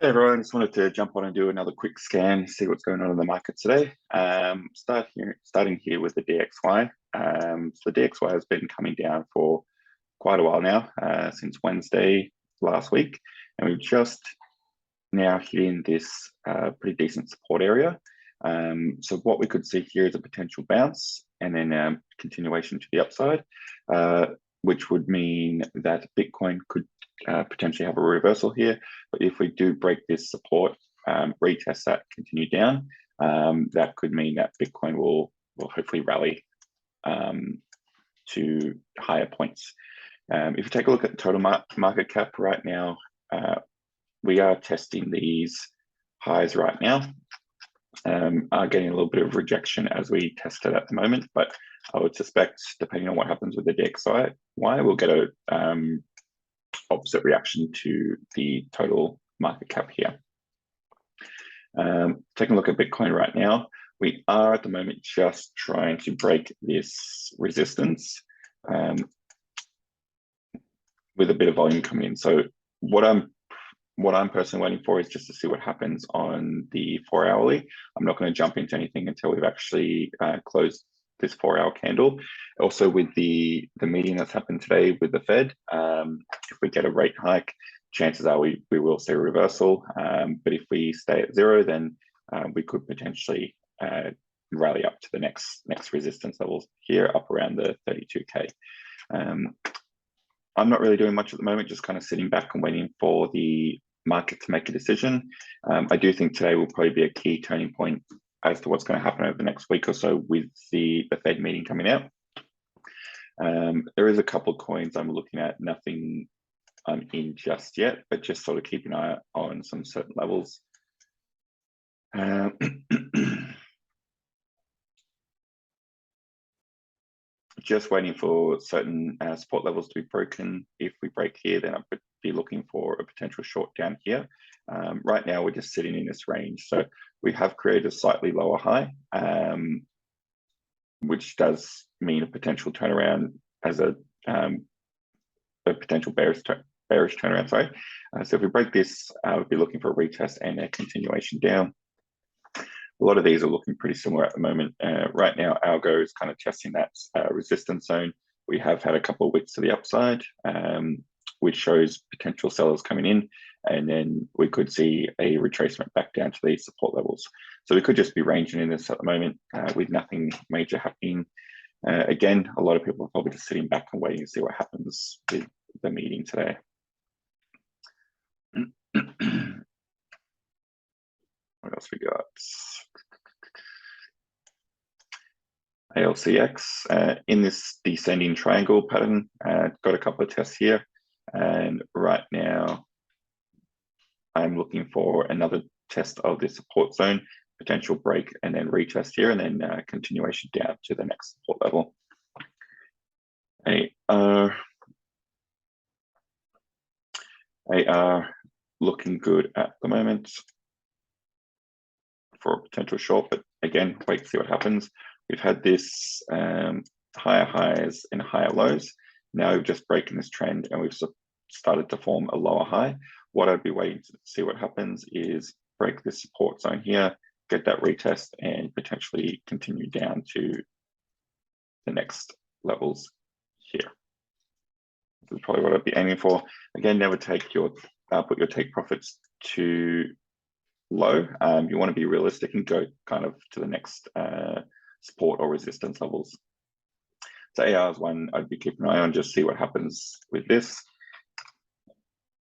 Hey everyone, just wanted to jump on and do another quick scan, see what's going on in the market today. Starting here with the DXY. So the DXY has been coming down for quite a while now, since Wednesday last week, and we've just now hitting this pretty decent support area. So what we could see here is a potential bounce and then continuation to the upside, which would mean that Bitcoin could potentially have a reversal here. But if we do break this support, retest that, continue down, that could mean that Bitcoin will hopefully rally to higher points. If you take a look at the total market cap right now, we are testing these highs right now. Are getting a little bit of rejection as we test it at the moment, but I would suspect, depending on what happens with the DXY, we'll get a opposite reaction to the total market cap here. Taking a look at Bitcoin right now, we are at the moment just trying to break this resistance with a bit of volume coming in. So what I'm personally waiting for is just to see what happens on the 4-hourly. I'm not going to jump into anything until we've actually closed this 4-hour candle. Also, with the meeting that's happened today with the Fed, if we get a rate hike, chances are we will see a reversal. But if we stay at zero, then we could potentially rally up to the next resistance levels here, up around the 32K. I'm not really doing much at the moment, just kind of sitting back and waiting for the market to make a decision. I do think today will probably be a key turning point as to what's going to happen over the next week or so with the Fed meeting coming out. There is a couple of coins I'm looking at, nothing I'm in just yet, but just sort of keep an eye on some certain levels. Just waiting for certain support levels to be broken. If we break here, then I would be looking for a potential short down here. Right now, we're just sitting in this range. So we have created a slightly lower high, which does mean a potential turnaround as a potential bearish turnaround, sorry. So if we break this, we'll be looking for a retest and a continuation down. A lot of these are looking pretty similar at the moment. Right now, Algo is kind of testing that resistance zone. We have had a couple of wicks to the upside, which shows potential sellers coming in, and then we could see a retracement back down to these support levels. So we could just be ranging in this at the moment with nothing major happening. Again, a lot of people are probably just sitting back and waiting to see what happens with the meeting today. What else we got? ALCX in this descending triangle pattern, got a couple of tests here, and right now I'm looking for another test of the support zone, potential break, and then retest here, and then continuation down to the next support level. AR looking good at the moment for a potential short, but again, wait to see what happens. We've had this higher highs and higher lows. Now we've just broken this trend and we've started to form a lower high. What I'd be waiting to see what happens is break this support zone here, get that retest, and potentially continue down to the next levels here. This is probably what I'd be aiming for. Again, never take your put your take profits too low. You want to be realistic and go kind of to the next support or resistance levels. So AR is one I'd be keeping an eye on, just see what happens with this.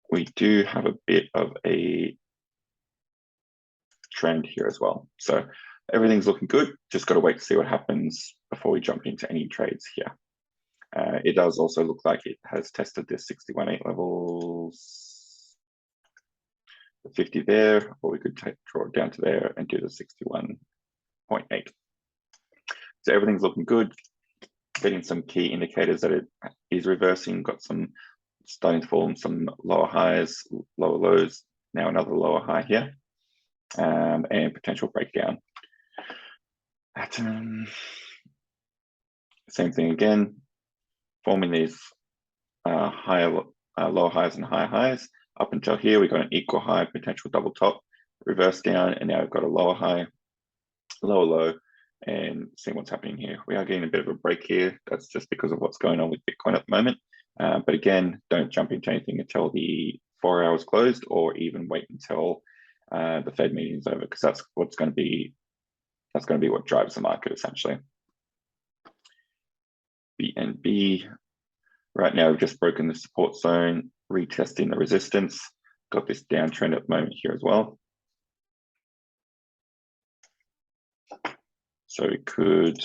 We do have a bit of a trend here as well. So everything's looking good, just got to wait to see what happens before we jump into any trades here. It does also look like it has tested this 61.8 levels, the 50 there, or we could draw it down to there and do the 61.8. So everything's looking good, getting some key indicators that it is reversing, got some starting to form some lower highs, lower lows, now another lower high here, and potential breakdown. Same thing again, forming these lower highs and higher highs up until here, we got an equal high, potential double top, reverse down, and now we've got a lower high, lower low, and seeing what's happening here. We are getting a bit of a break here. That's just because of what's going on with Bitcoin at the moment. But again, don't jump into anything until the 4 hours closed, or even wait until the Fed meeting is over, because that's going to be what drives the market essentially. BNB, right now we've just broken the support zone, retesting the resistance. Got this downtrend at the moment here as well. So we could,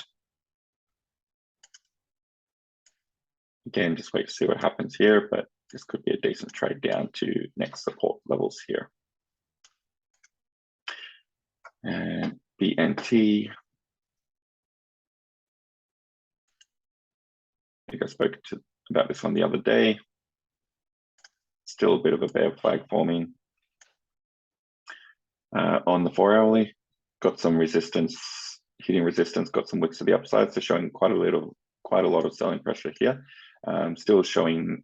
again, just wait to see what happens here, but this could be a decent trade down to next support levels here. And BNT, I think I spoke about this one the other day. Still a bit of a bear flag forming. On the 4 hourly, got some resistance, hitting resistance, got some wicks to the upside, so showing quite a lot of selling pressure here. Still showing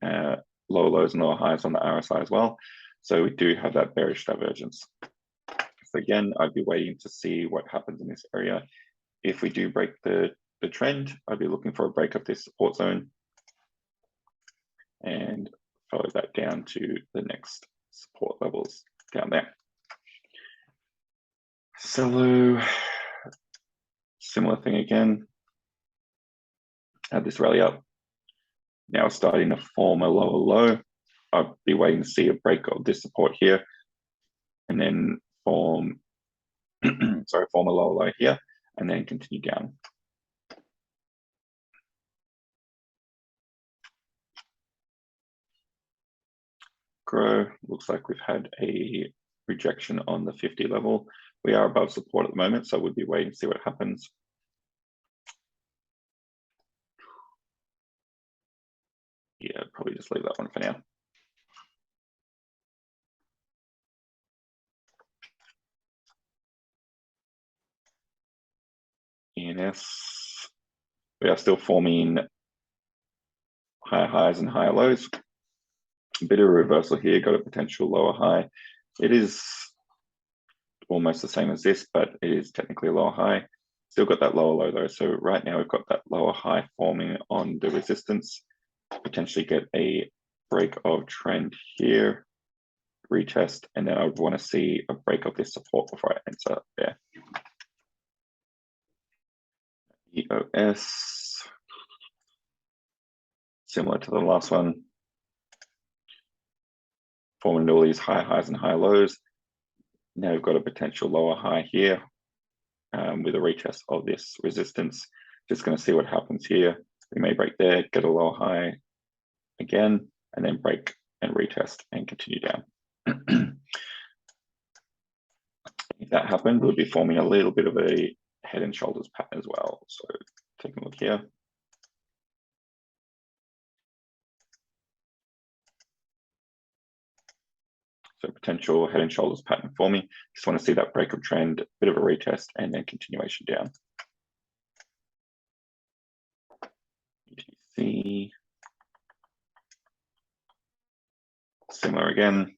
lower lows and lower highs on the RSI as well. So we do have that bearish divergence. So again, I'd be waiting to see what happens in this area. If we do break the trend, I'd be looking for a break of this support zone and follow that down to the next support levels down there. Celu, similar thing again. Had this rally up. Now starting to form a lower low. I'll be waiting to see a break of this support here, and then form form a lower low here, and then continue down. Grow, looks like we've had a rejection on the 50 level. We are above support at the moment, so we'll be waiting to see what happens. Yeah, probably just leave that one for now. ENS, we are still forming higher highs and higher lows. A bit of a reversal here, got a potential lower high. It is almost the same as this, but it is technically a lower high. Still got that lower low though. So right now we've got that lower high forming on the resistance. Potentially get a break of trend here, retest, and then I would want to see a break of this support before I enter there. EOS, similar to the last one, forming all these high highs and high lows. Now we've got a potential lower high here with a retest of this resistance. Just going to see what happens here. We may break there, get a lower high again, and then break and retest and continue down. If that happened, we'll be forming a little bit of a head and shoulders pattern as well. So take a look here. So potential head and shoulders pattern forming. Just want to see that break of trend, bit of a retest, and then continuation down. ETC, similar again.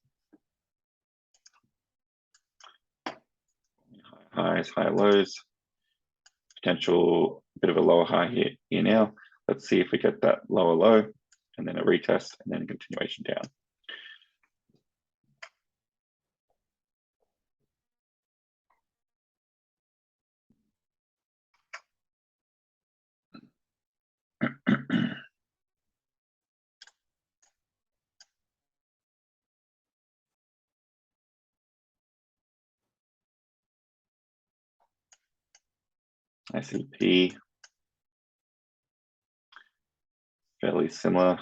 Highs, higher lows. Potential bit of a lower high here now. Let's see if we get that lower low, and then a retest, and then a continuation down. SEP, fairly similar.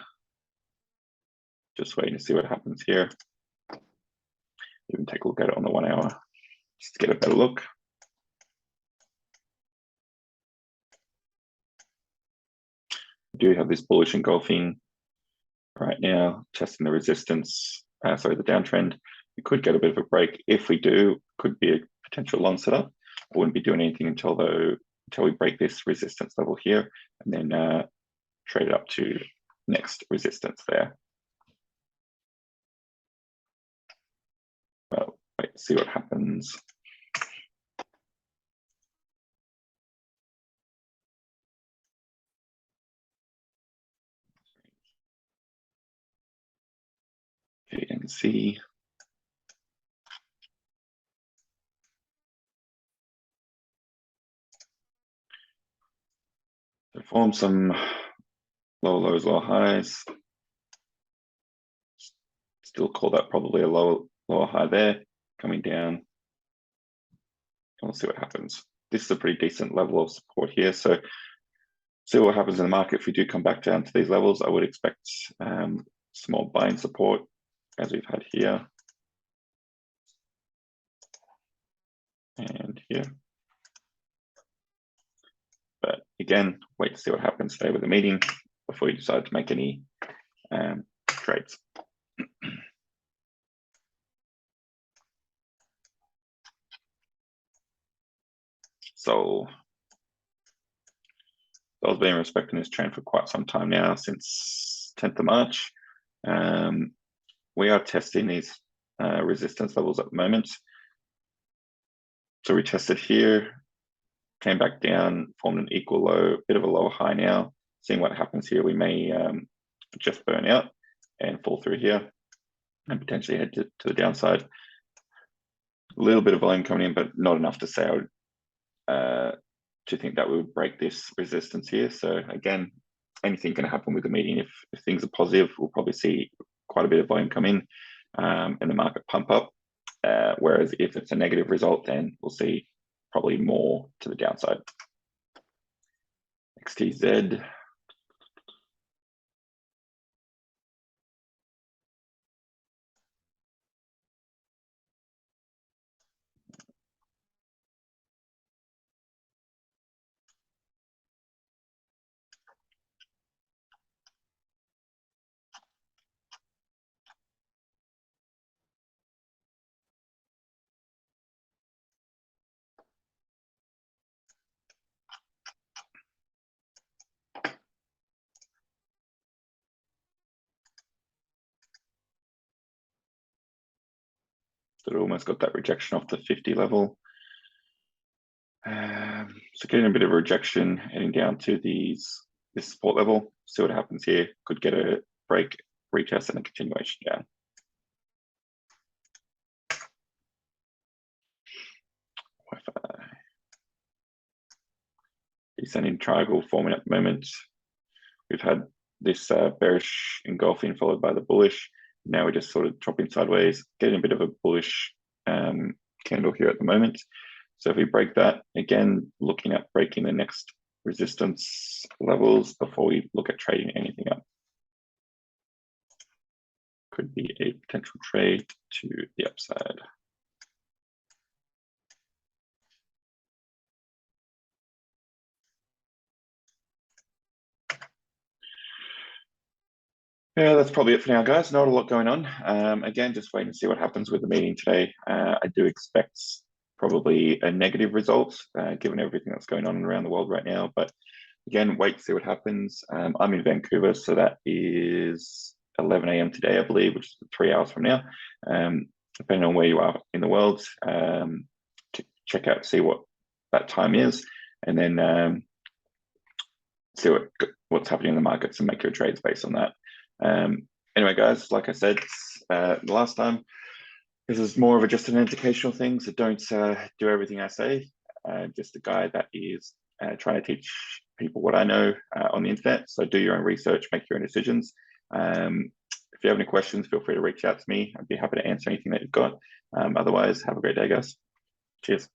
Just waiting to see what happens here. Even take a look at it on the 1 hour, just to get a better look. We do have this bullish engulfing right now, testing the resistance, the downtrend. We could get a bit of a break. If we do, could be a potential long setup. I wouldn't be doing anything until we break this resistance level here, and then trade it up to next resistance there. Wait to see what happens. GNC. So form some lower lows, lower highs. Still call that probably a lower high there, coming down. And we'll see what happens. This is a pretty decent level of support here. So see what happens in the market. If we do come back down to these levels, I would expect small buying support as we've had here and here. But again, wait to see what happens today with the meeting before you decide to make any trades. So I've been respecting this trend for quite some time now, since 10th of March. We are testing these resistance levels at the moment. So we tested here, came back down, formed an equal low, bit of a lower high now. Seeing what happens here, we may just burn out and fall through here and potentially head to the downside. A little bit of volume coming in, but not enough to say I would to think that we would break this resistance here. So again, anything can happen with the meeting. If things are positive, we'll probably see quite a bit of volume come in and the market pump up. Whereas if it's a negative result, then we'll see probably more to the downside. XTZ. So it almost got that rejection off the 50 level. So getting a bit of a rejection, heading down to this support level. See what happens here. Could get a break, retest, and a continuation down. Wi-Fi. Descending triangle forming at the moment. We've had this bearish engulfing followed by the bullish. Now we're just sort of dropping sideways, getting a bit of a bullish candle here at the moment. So if we break that, again, looking at breaking the next resistance levels before we look at trading anything up. Could be a potential trade to the upside. Yeah, that's probably it for now, guys. Not a lot going on. Again, just waiting to see what happens with the meeting today. I do expect probably a negative result, given everything that's going on around the world right now. But again, wait to see what happens. I'm in Vancouver, so that is 11 a.m. today, I believe, which is 3 hours from now. Depending on where you are in the world, to check out, see what that time is, and then see what's happening in the markets and make your trades based on that. Anyway, guys, like I said last time, this is more of just an educational thing, so don't do everything I say. Just a guy that is trying to teach people what I know on the internet. So do your own research, make your own decisions. If you have any questions, feel free to reach out to me. I'd be happy to answer anything that you've got. Otherwise, have a great day, guys. Cheers.